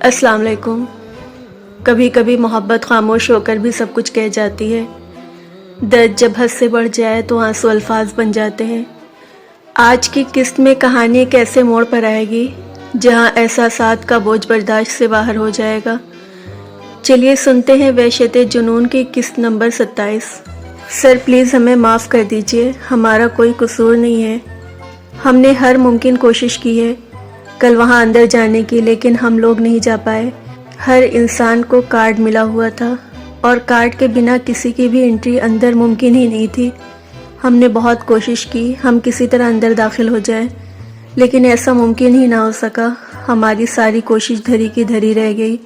السلام علیکم۔ کبھی کبھی محبت خاموش ہو کر بھی سب کچھ کہہ جاتی ہے۔ درد جب حد سے بڑھ جائے تو آنسو الفاظ بن جاتے ہیں۔ آج کی قسط میں کہانی ایک ایسے موڑ پر آئے گی جہاں احساسات کا بوجھ برداشت سے باہر ہو جائے گا۔ چلیے سنتے ہیں وحشت جنون کی قسط نمبر 27۔ سر پلیز ہمیں معاف کر دیجئے، ہمارا کوئی قصور نہیں ہے۔ ہم نے ہر ممکن کوشش کی ہے کل وہاں اندر جانے کی، لیکن ہم لوگ نہیں جا پائے۔ ہر انسان کو کارڈ ملا ہوا تھا اور کارڈ کے بنا کسی کی بھی انٹری اندر ممکن ہی نہیں تھی۔ ہم نے بہت کوشش کی ہم کسی طرح اندر داخل ہو جائیں، لیکن ایسا ممکن ہی نہ ہو سکا۔ ہماری ساری کوشش دھری کی دھری رہ گئی۔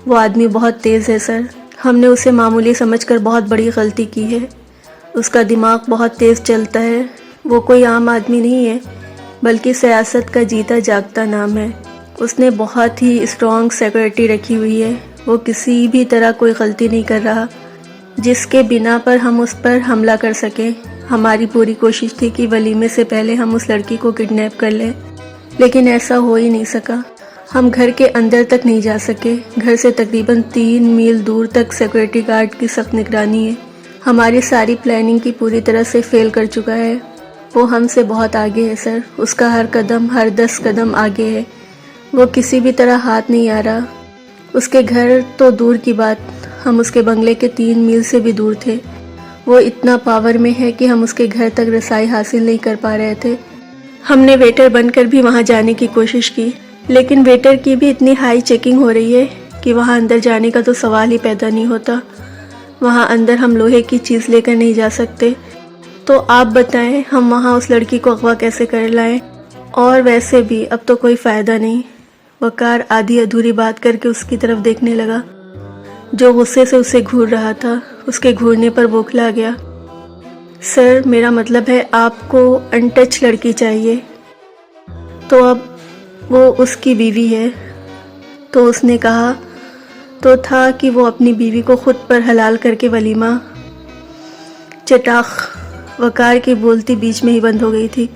وہ آدمی بہت تیز ہے سر، ہم نے اسے معمولی سمجھ کر بہت بڑی غلطی کی ہے۔ اس کا دماغ بہت تیز چلتا ہے، وہ کوئی عام آدمی نہیں ہے بلکہ سیاست کا جیتا جاگتا نام ہے۔ اس نے بہت ہی اسٹرانگ سیکورٹی رکھی ہوئی ہے، وہ کسی بھی طرح کوئی غلطی نہیں کر رہا جس کے بنا پر ہم اس پر حملہ کر سکیں۔ ہماری پوری کوشش تھی کہ ولیمے سے پہلے ہم اس لڑکی کو کڈنیپ کر لیں، لیکن ایسا ہو ہی نہیں سکا۔ ہم گھر کے اندر تک نہیں جا سکے، گھر سے تقریباً 3 میل دور تک سیکورٹی گارڈ کی سخت نگرانی ہے۔ ہماری ساری پلاننگ کی پوری طرح سے فیل کر چکا ہے۔ وہ ہم سے بہت آگے ہے سر، اس کا ہر قدم ہر 10 قدم آگے ہے۔ وہ کسی بھی طرح ہاتھ نہیں آ رہا۔ اس کے گھر تو دور کی بات، ہم اس کے بنگلے کے 3 میل سے بھی دور تھے۔ وہ اتنا پاور میں ہے کہ ہم اس کے گھر تک رسائی حاصل نہیں کر پا رہے تھے۔ ہم نے ویٹر بن کر بھی وہاں جانے کی کوشش کی، لیکن ویٹر کی بھی اتنی ہائی چیکنگ ہو رہی ہے کہ وہاں اندر جانے کا تو سوال ہی پیدا نہیں ہوتا۔ وہاں اندر ہم لوہے کی چیز لے کر نہیں جا سکتے۔ تو آپ بتائیں ہم وہاں اس لڑکی کو اغوا کیسے کر لائیں؟ اور ویسے بھی اب تو کوئی فائدہ نہیں۔ وقار آدھی ادھوری بات کر کے اس کی طرف دیکھنے لگا جو غصے سے اسے گھور رہا تھا۔ اس کے گھورنے پر بوکھلا گیا۔ سر میرا مطلب ہے آپ کو ان ٹچ لڑکی چاہیے۔ تو اب وہ اس کی بیوی ہے۔ تو اس نے کہا تو تھا کہ وہ اپنی بیوی کو خود پر حلال کر کے ولیمہ۔ چٹاخ! وقار کی بولتی بیچ میں ہی بند ہو گئی تھی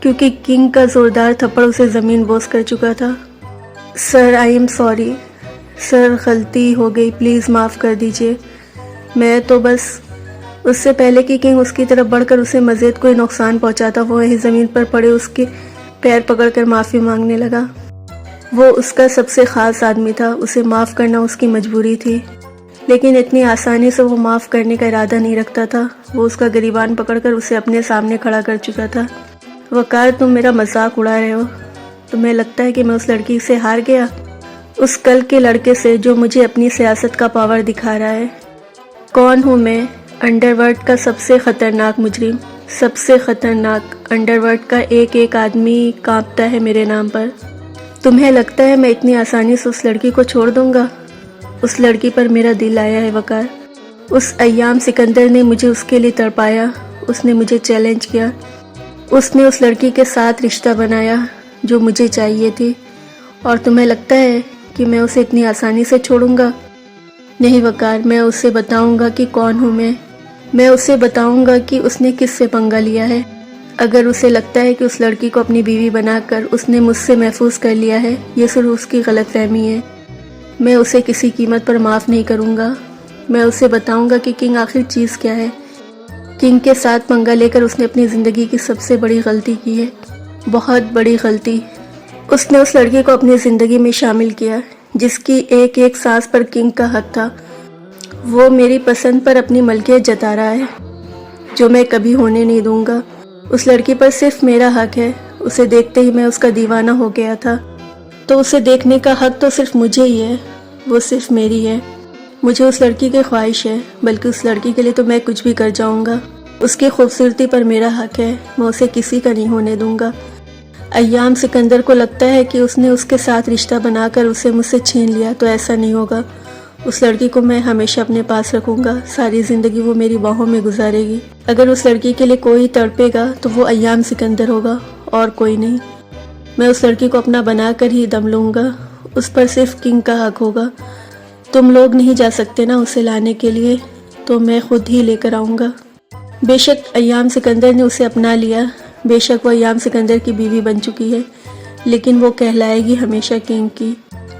کیونکہ کنگ کا زوردار تھپڑ اسے زمین بوس کر چکا تھا۔ سر آئی ایم سوری، سر غلطی ہو گئی، پلیز معاف کر دیجئے۔ میں تو بس اس سے پہلے کہ کنگ اس کی طرف بڑھ کر اسے مزید کوئی نقصان پہنچاتا، وہ وہیں زمین پر پڑے اس کے پیر پکڑ کر معافی مانگنے لگا۔ وہ اس کا سب سے خاص آدمی تھا، اسے معاف کرنا اس کی مجبوری تھی، لیکن اتنی آسانی سے وہ معاف کرنے کا ارادہ نہیں رکھتا تھا۔ وہ اس کا گریبان پکڑ کر اسے اپنے سامنے کھڑا کر چکا تھا۔ وقار تم میرا مذاق اڑا رہے ہو؟ تمہیں لگتا ہے کہ میں اس لڑکی سے ہار گیا؟ اس کل کے لڑکے سے جو مجھے اپنی سیاست کا پاور دکھا رہا ہے؟ کون ہوں میں؟ انڈر ورلڈ کا سب سے خطرناک مجرم، سب سے خطرناک۔ انڈر ورلڈ کا ایک ایک آدمی کانپتا ہے میرے نام پر۔ تمہیں لگتا ہے میں اتنی آسانی سے اس لڑکی کو چھوڑ دوں گا؟ اس لڑکی پر میرا دل آیا ہے وقار۔ اس ایام سکندر نے مجھے اس کے لیے تڑپایا، اس نے مجھے چیلنج کیا، اس نے اس لڑکی کے ساتھ رشتہ بنایا جو مجھے چاہیے تھی، اور تمہیں لگتا ہے کہ میں اسے اتنی آسانی سے چھوڑوں گا؟ نہیں وقار، میں اسے بتاؤں گا کہ کون ہوں میں اسے بتاؤں گا کہ اس نے کس سے پنگا لیا ہے۔ اگر اسے لگتا ہے کہ اس لڑکی کو اپنی بیوی بنا کر اس نے مجھ سے محفوظ کر لیا ہے، یہ صرف اس کی غلط فہمی ہے۔ میں اسے کسی قیمت پر معاف نہیں کروں گا۔ میں اسے بتاؤں گا کہ کنگ آخر چیز کیا ہے۔ کنگ کے ساتھ پنگا لے کر اس نے اپنی زندگی کی سب سے بڑی غلطی کی ہے، بہت بڑی غلطی۔ اس نے اس لڑکی کو اپنی زندگی میں شامل کیا جس کی ایک ایک سانس پر کنگ کا حق تھا۔ وہ میری پسند پر اپنی ملکیت جتا رہا ہے جو میں کبھی ہونے نہیں دوں گا۔ اس لڑکی پر صرف میرا حق ہے، اسے دیکھتے ہی میں اس کا دیوانہ ہو گیا تھا، تو اسے دیکھنے کا حق تو صرف مجھے ہی ہے، وہ صرف میری ہے۔ مجھے اس لڑکی کی خواہش ہے، بلکہ اس لڑکی کے لیے تو میں کچھ بھی کر جاؤں گا۔ اس کی خوبصورتی پر میرا حق ہے، میں اسے کسی کا نہیں ہونے دوں گا۔ ایام سکندر کو لگتا ہے کہ اس نے اس کے ساتھ رشتہ بنا کر اسے مجھ سے چھین لیا، تو ایسا نہیں ہوگا۔ اس لڑکی کو میں ہمیشہ اپنے پاس رکھوں گا، ساری زندگی وہ میری باہوں میں گزارے گی۔ اگر اس لڑکی کے لیے کوئی تڑپے گا تو وہ ایام سکندر ہوگا اور کوئی نہیں۔ میں اس لڑکی کو اپنا بنا کر ہی دم لوں گا، اس پر صرف کنگ کا حق ہوگا۔ تم لوگ نہیں جا سکتے نا اسے لانے کے لیے، تو میں خود ہی لے کر آؤں گا۔ بے شک ایام سکندر نے اسے اپنا لیا، بے شک وہ ایام سکندر کی بیوی بن چکی ہے، لیکن وہ کہلائے گی ہمیشہ کنگ کی۔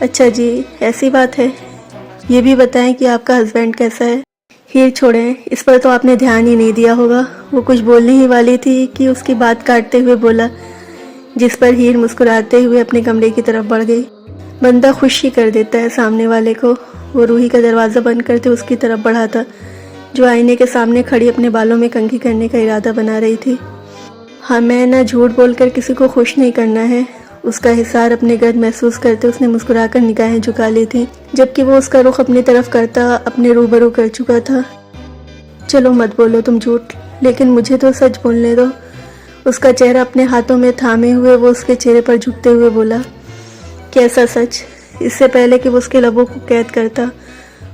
اچھا جی ایسی بات ہے، یہ بھی بتائیں کہ آپ کا ہسبینڈ کیسا ہے؟ ہیر چھوڑیں، اس پر تو آپ نے دھیان ہی نہیں دیا ہوگا، وہ کچھ بولنے ہی والی تھی کہ اس کی بات کاٹتے ہوئے بولا، جس پر ہیر مسکراتے ہوئے اپنے کمرے کی طرف بڑھ گئی۔ بندہ خوش ہی کر دیتا ہے سامنے والے کو۔ وہ روحی کا دروازہ بند کرتے اس کی طرف بڑھا تھا، جو آئینے کے سامنے کھڑی اپنے بالوں میں کنگھی کرنے کا ارادہ بنا رہی تھی۔ ہمیں نہ جھوٹ بول کر کسی کو خوش نہیں کرنا ہے۔ اس کا حصار اپنے گرد محسوس کرتے اس نے مسکرا کر نگاہیں جھکا لی تھی، جبکہ وہ اس کا رخ اپنی طرف کرتا اپنے روبرو کر چکا تھا۔ چلو مت بولو تم جھوٹ، لیکن مجھے تو سچ بولنے دو۔ اس کا چہرہ اپنے ہاتھوں میں تھامے ہوئے وہ اس کے چہرے پر جھکتے ہوئے بولا۔ کیسا سچ؟ اس سے پہلے کہ وہ اس کے لبوں کو قید کرتا،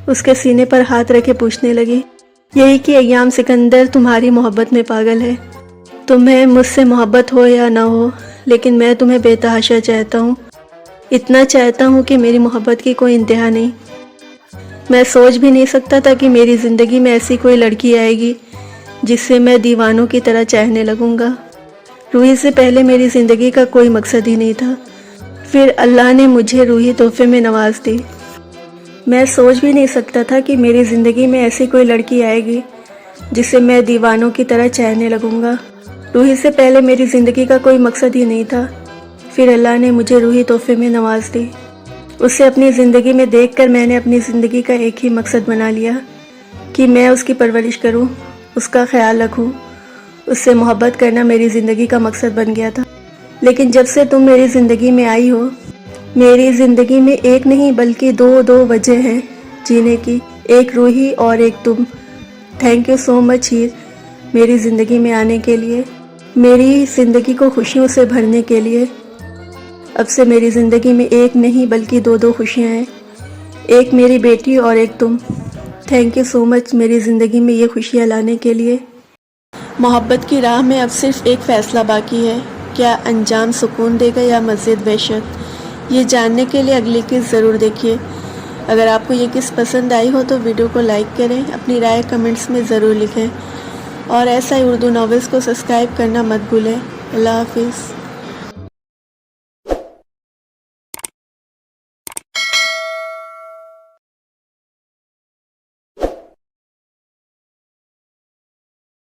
اس کے سینے پر ہاتھ رکھے پوچھنے لگی، یہی کہ ایام سکندر تمہاری محبت میں پاگل ہے۔ تمہیں مجھ سے محبت ہو یا نہ ہو، لیکن میں تمہیں بے تحاشا چاہتا ہوں، اتنا چاہتا ہوں کہ میری محبت کی کوئی انتہا نہیں۔ میں سوچ بھی نہیں سکتا تھا کہ میری زندگی میں ایسی کوئی لڑکی آئے گی جس سے میں دیوانوں کی طرح چاہنے لگوں گا۔ روحی سے پہلے میری زندگی کا کوئی مقصد ہی نہیں تھا، پھر اللہ نے مجھے روحی تحفے میں نواز دی۔ میں سوچ بھی نہیں سکتا تھا کہ میری زندگی میں ایسی کوئی لڑکی آئے گی جس سے میں دیوانوں کی طرح چاہنے لگوں گا۔ روحی سے پہلے میری زندگی کا کوئی مقصد ہی نہیں تھا، پھر اللہ نے مجھے روحی تحفے میں نواز دی۔ اسے اپنی زندگی میں دیکھ کر میں نے اپنی زندگی کا ایک ہی مقصد بنا لیا کہ میں اس کی پرورش کروں، اس کا خیال رکھوں۔ اس سے محبت کرنا میری زندگی کا مقصد بن گیا تھا۔ لیکن جب سے تم میری زندگی میں آئی ہو، میری زندگی میں ایک نہیں بلکہ دو وجہ ہیں جینے کی، ایک روحی اور ایک تم۔ تھینک یو سو مچ ہیر، میری زندگی میں آنے کے لیے، میری زندگی کو خوشیوں سے بھرنے کے لیے۔ اب سے میری زندگی میں ایک نہیں بلکہ دو خوشیاں ہیں، ایک میری بیٹی اور ایک تم۔ تھینک یو سو مچ میری زندگی میں یہ خوشیاں لانے کے لیے۔ محبت کی راہ میں اب صرف ایک فیصلہ باقی ہے، کیا انجام سکون دے گا یا مزید وحشت؟ یہ جاننے کے لیے اگلی قسط ضرور دیکھیے۔ اگر آپ کو یہ قسط پسند آئی ہو تو ویڈیو کو لائک کریں، اپنی رائے کمنٹس میں ضرور لکھیں، اور ایسا ہی اردو ناولز کو سبسکرائب کرنا مت بھولیں۔ اللہ حافظ۔